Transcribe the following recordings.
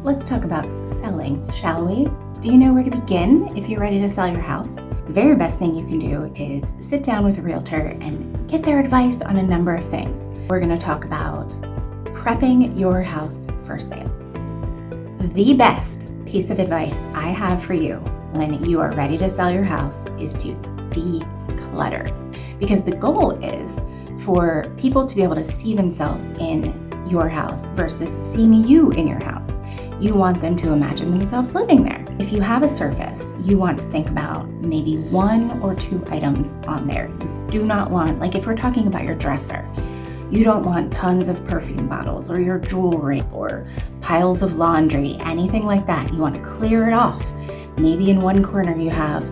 Let's talk about selling, shall we? Do you know where to begin if you're ready to sell your house? The very best thing you can do is sit down with a realtor and get their advice on a number of things. We're going to talk about prepping your house for sale. The best piece of advice I have for you when you are ready to sell your house is to declutter, because the goal is for people to be able to see themselves in your house versus seeing you in your house. You want them to imagine themselves living there. If you have a surface, you want to think about maybe 1 or 2 items on there. You do not want, like if we're talking about your dresser, you don't want tons of perfume bottles or your jewelry or piles of laundry, anything like that. You want to clear it off. Maybe in one corner you have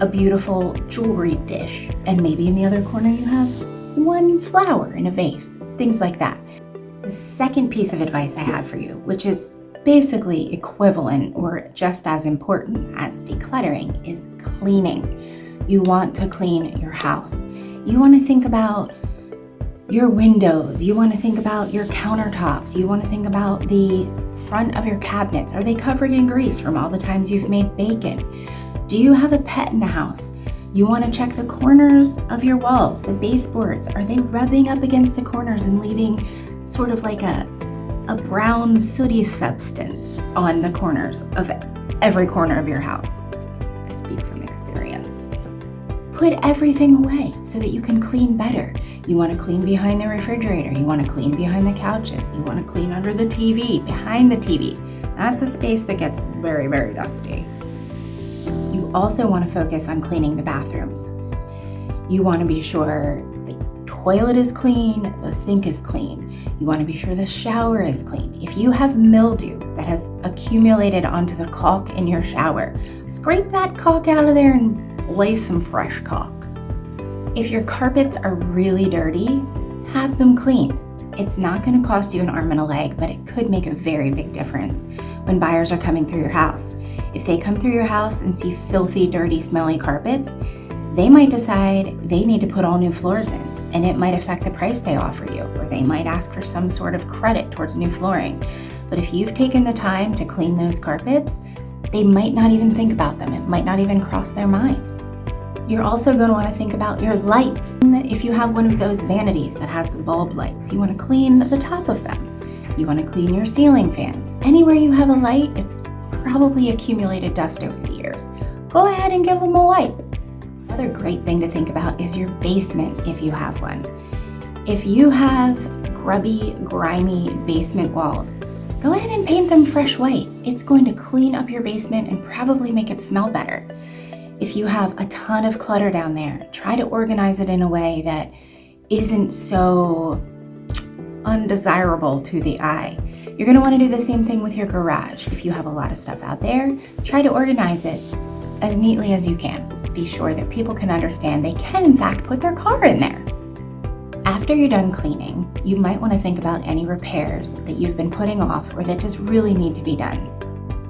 a beautiful jewelry dish, and maybe in the other corner you have one flower in a vase, things like that. The second piece of advice I have for you, which is basically equivalent or just as important as decluttering, is cleaning. You want to clean your house. You want to think about your windows. You want to think about your countertops. You want to think about the front of your cabinets. Are they covered in grease from all the times you've made bacon? Do you have a pet in the house? You want to check the corners of your walls, the baseboards. Are they rubbing up against the corners and leaving sort of like a brown sooty substance on the corners of every corner of your house? I speak from experience. Put everything away so that you can clean better. You want to clean behind the refrigerator. You want to clean behind the couches. You want to clean under the TV, behind the TV. That's a space that gets very, very dusty. You also want to focus on cleaning the bathrooms. You want to be sure the toilet is clean, the sink is clean. You want to be sure the shower is clean. If you have mildew that has accumulated onto the caulk in your shower, scrape that caulk out of there and lay some fresh caulk. If your carpets are really dirty, have them cleaned. It's not going to cost you an arm and a leg, but it could make a very big difference when buyers are coming through your house. If they come through your house and see filthy, dirty, smelly carpets, they might decide they need to put all new floors in, and it might affect the price they offer you, or they might ask for some sort of credit towards new flooring. But if you've taken the time to clean those carpets, they might not even think about them. It might not even cross their mind. You're also going to want to think about your lights. If you have one of those vanities that has the bulb lights, you want to clean the top of them. You want to clean your ceiling fans. Anywhere you have a light, it's probably accumulated dust over the years. Go ahead and give them a wipe. Another great thing to think about is your basement if you have one. If you have grubby, grimy basement walls, go ahead and paint them fresh white. It's going to clean up your basement and probably make it smell better. If you have a ton of clutter down there, try to organize it in a way that isn't so undesirable to the eye. You're going to want to do the same thing with your garage. If you have a lot of stuff out there, try to organize it as neatly as you can. Be sure that people can understand they can in fact put their car in there. After you're done cleaning, you might want to think about any repairs that you've been putting off or that just really need to be done.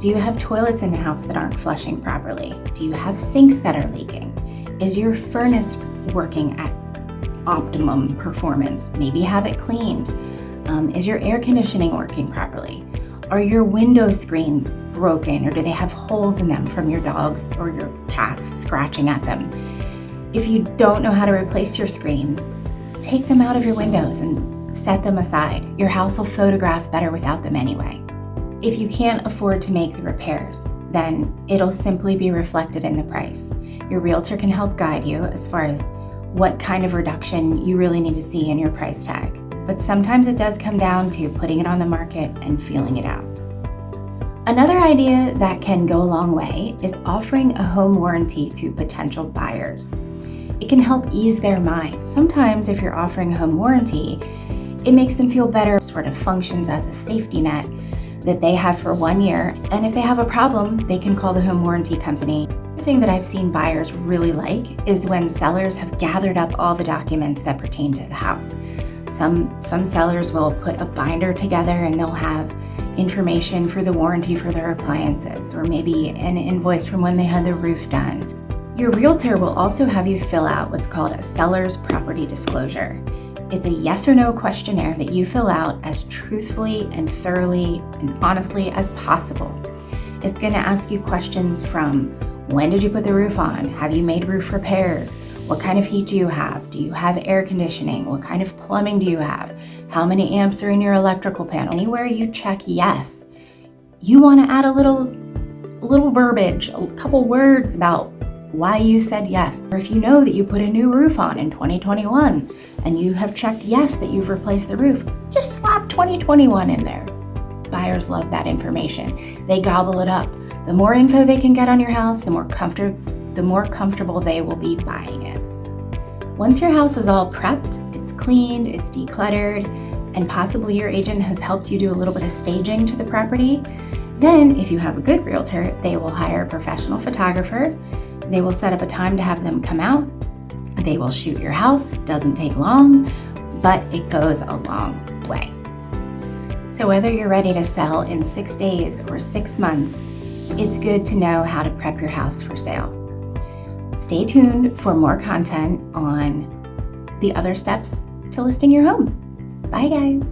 Do you have toilets in the house that aren't flushing properly? Do you have sinks that are leaking? Is your furnace working at optimum performance? Maybe have it cleaned. Is your air conditioning working properly? Are your window screens broken, or do they have holes in them from your dogs or your cats scratching at them? If you don't know how to replace your screens, take them out of your windows and set them aside. Your house will photograph better without them anyway. If you can't afford to make the repairs, then it'll simply be reflected in the price. Your realtor can help guide you as far as what kind of reduction you really need to see in your price tag. But sometimes it does come down to putting it on the market and feeling it out. Another idea that can go a long way is offering a home warranty to potential buyers. It can help ease their mind. Sometimes if you're offering a home warranty, it makes them feel better, sort of functions as a safety net that they have for 1 year. And if they have a problem, they can call the home warranty company. The thing that I've seen buyers really like is when sellers have gathered up all the documents that pertain to the house. Some sellers will put a binder together and they'll have information for the warranty for their appliances, or maybe an invoice from when they had the roof done. Your realtor will also have you fill out what's called a seller's property disclosure. It's a yes or no questionnaire that you fill out as truthfully and thoroughly and honestly as possible. It's going to ask you questions from when did you put the roof on? Have you made roof repairs? What kind of heat do you have? Do you have air conditioning? What kind of plumbing do you have? How many amps are in your electrical panel? Anywhere you check yes, you want to add a little verbiage, a couple words about why you said yes. Or if you know that you put a new roof on in 2021 and you have checked yes that you've replaced the roof, just slap 2021 in there. Buyers love that information. They gobble it up. The more info they can get on your house, the more comfortable they will be buying it. Once your house is all prepped, it's cleaned, it's decluttered, and possibly your agent has helped you do a little bit of staging to the property, then if you have a good realtor, they will hire a professional photographer. They will set up a time to have them come out. They will shoot your house. It doesn't take long, but it goes a long way. So whether you're ready to sell in 6 days or 6 months, it's good to know how to prep your house for sale. Stay tuned for more content on the other steps to listing your home. Bye, guys.